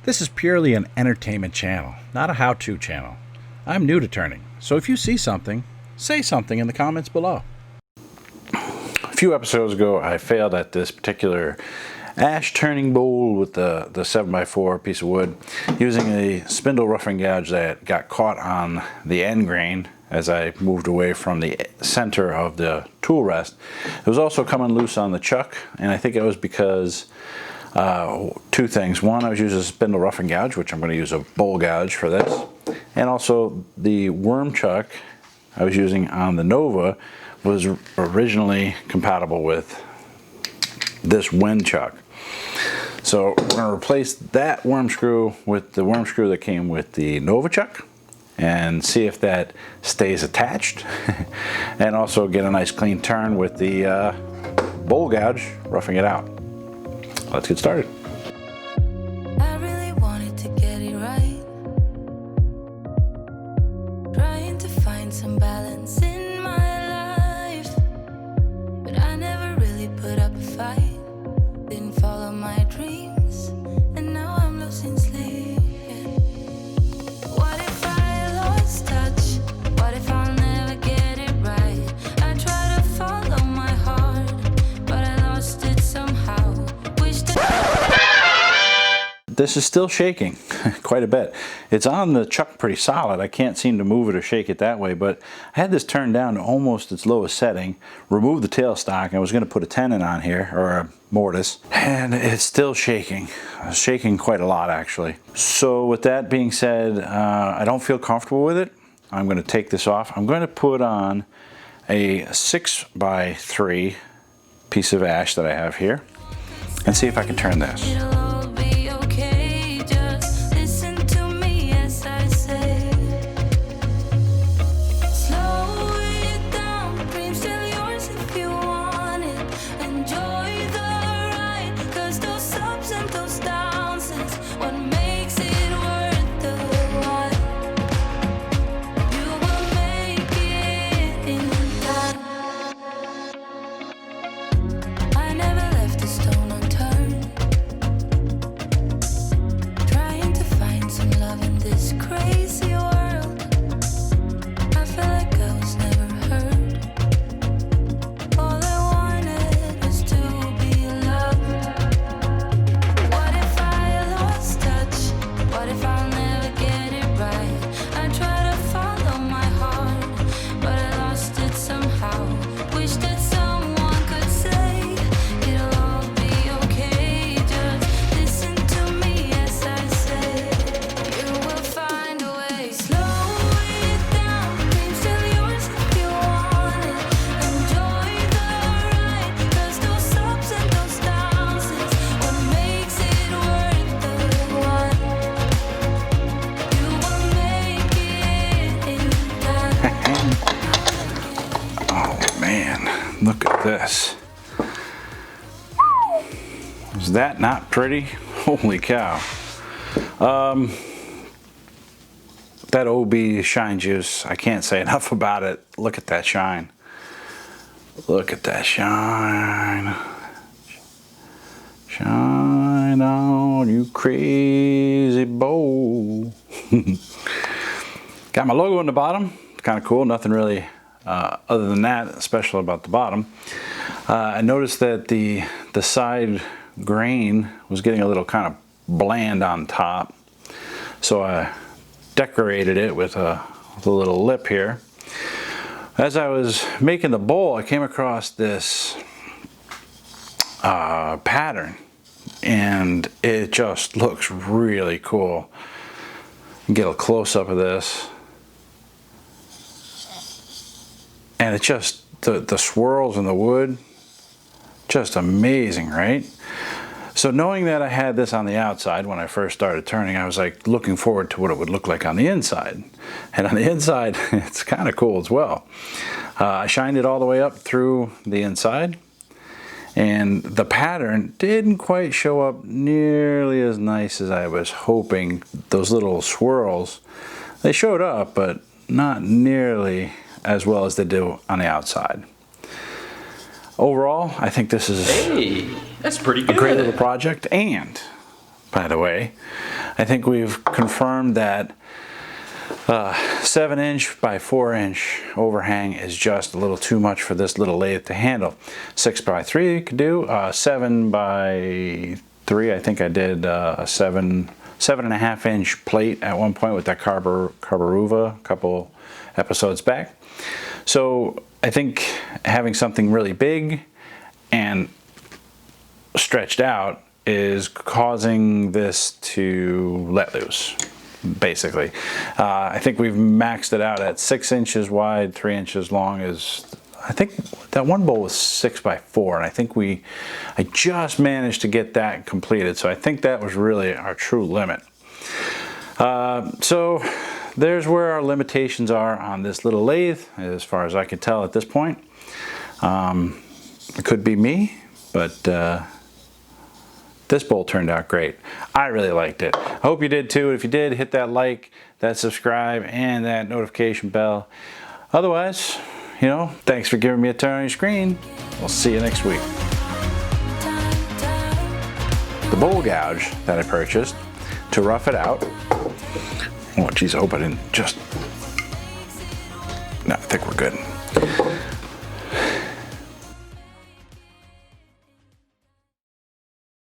This is purely an entertainment channel, not a how-to channel. I'm new to turning, so if you see something, say something in the comments below. A few episodes ago, I failed at this particular ash turning bowl with the 7x4 piece of wood using a spindle roughing gouge that got caught on the end grain as I moved away from the center of the tool rest. It was also coming loose on the chuck, and I think it was because two things. One, I was using a spindle roughing gouge, which I'm going to use a bowl gouge for this, and also the worm chuck I was using on the Nova was originally compatible with this wind chuck. So we're going to replace that worm screw with the worm screw that came with the Nova chuck and see if that stays attached and also get a nice clean turn with the bowl gouge roughing it out. Let's get started. I really wanted to get it right, trying to find some balance in my life, but I never really put up a fight, didn't follow my dreams, and now I'm losing sleep. What if I lost touch? What if I'll never get it right? I try to follow my heart, but I lost it somehow. This is still shaking quite a bit. It's on the chuck pretty solid. I can't seem to move it or shake it that way, but I had this turned down to almost its lowest setting, removed the tailstock. I was going to put a tenon on here, or a mortise, and it's still shaking. It's shaking quite a lot, actually. So with that being said, I don't feel comfortable with it. I'm going to take this off. I'm going to put on a 6x3 piece of ash that I have here and see if I can turn this. Look at this. Is that not pretty? Holy cow. That OB shine juice, I can't say enough about it. Look at that shine. Look at that shine. Shine on, you crazy bowl. Got my logo on the bottom. Kind of cool. Nothing really other than that special about the bottom. I noticed that the side grain was getting a little kind of bland on top, so I decorated it with a little lip here. As I was making the bowl, I came across this pattern, and it just looks really cool. Get a close-up of this. And it's just, the swirls in the wood, just amazing, right? So knowing that I had this on the outside when I first started turning, I was like looking forward to what it would look like on the inside. And on the inside, it's kind of cool as well. I shined it all the way up through the inside, and the pattern didn't quite show up nearly as nice as I was hoping. Those little swirls, they showed up, but not nearly as well as they do on the outside. Overall, I think this is that's pretty good. A great little project. And, by the way, I think we've confirmed that 7" by 4" overhang is just a little too much for this little lathe to handle. 6x3 you could do. 7x3, I think I did a 7.5" plate at one point with that Carbaruva a couple episodes back. So I think having something really big and stretched out is causing this to let loose, basically. I think we've maxed it out at 6 inches wide, 3 inches long. I think that one bowl was 6x4, and I think I just managed to get that completed. So I think that was really our true limit. So there's where our limitations are on this little lathe, as far as I can tell at this point. It could be me, but this bowl turned out great. I really liked it. I hope you did too. If you did, hit that like, that subscribe, and that notification bell. Otherwise, you know, thanks for giving me a turn on your screen. We'll see you next week. The bowl gouge that I purchased to rough it out. Oh geez, I hope I didn't just... No, I think we're good.